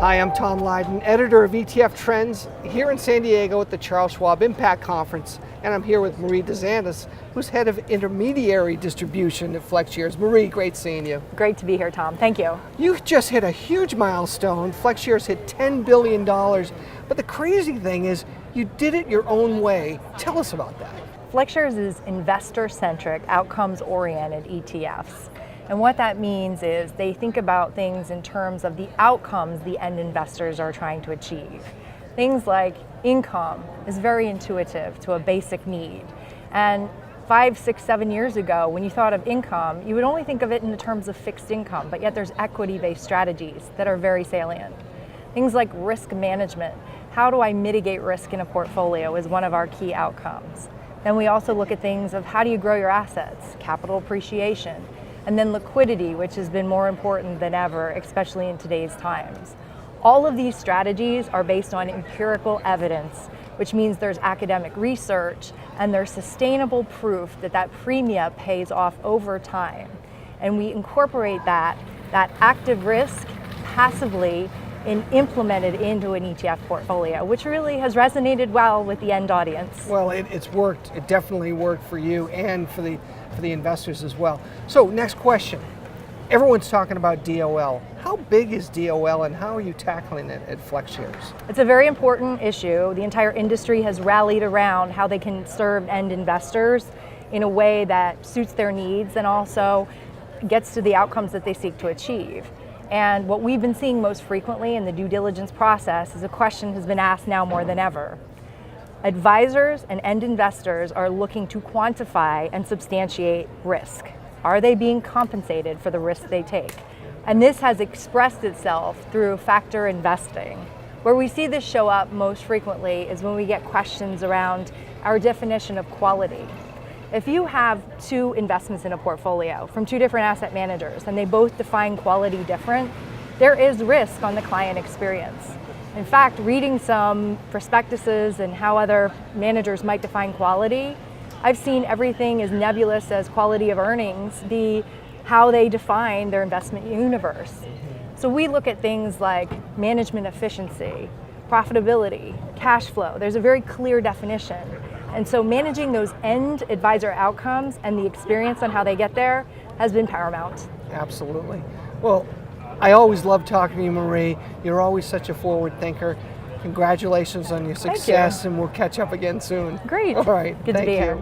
Hi, I'm Tom Lydon, editor of ETF Trends, here in San Diego at the Schwab Impact Conference, and I'm here with Marie Dzanis, who's head of Intermediary distribution at FlexShares. Marie, great seeing you. Great to be here, Tom. Thank you. You just hit a huge milestone. FlexShares hit $10 billion, but the crazy thing is you did it your own way. Tell us about that. FlexShares is Investor-Centric Outcomes-Orientated ETFs. And what that means is they think about things in terms of the outcomes the end investors are trying to achieve. Things like income is very intuitive to a basic need. And 5, 6, 7 years ago, when you thought of income, you would only think of it in the terms of fixed income, but yet there's equity-based strategies that are very salient. Things like risk management. How do I mitigate risk in a portfolio is one of our key outcomes. Then we also look at things of how do you grow your assets, capital appreciation, and then liquidity, which has been more important than ever, especially in today's times. All of these strategies are based on empirical evidence, which means there's academic research and there's sustainable proof that that premia pays off over time. And we incorporate that active risk passively and implemented into an ETF portfolio, which really has resonated well with the end audience. Well, it's worked. It definitely worked for you and for the investors as well. So next question. Everyone's talking about DOL. How big is DOL and how are you tackling it at FlexShares? It's a very important issue. The entire industry has rallied around how they can serve end investors in a way that suits their needs and also gets to the outcomes that they seek to achieve. And what we've been seeing most frequently in the due diligence process is a question has been asked now more than ever. Advisors and end investors are looking to quantify and substantiate risk. Are they being compensated for the risk they take? And this has expressed itself through factor investing. Where we see this show up most frequently is when we get questions around our definition of quality. If you have 2 investments in a portfolio from 2 different asset managers and they both define quality different, there is risk on the client experience. In fact, reading some prospectuses and how other managers might define quality, I've seen everything as nebulous as quality of earnings be how they define their investment universe. So we look at things like management efficiency, profitability, cash flow. There's a very clear definition. And so managing those end advisor outcomes and the experience on how they get there has been paramount. Absolutely. Well, I always love talking to you, Marie. You're always such a forward thinker. Congratulations on your success, and we'll catch up again soon. Great. All right. Good to be here.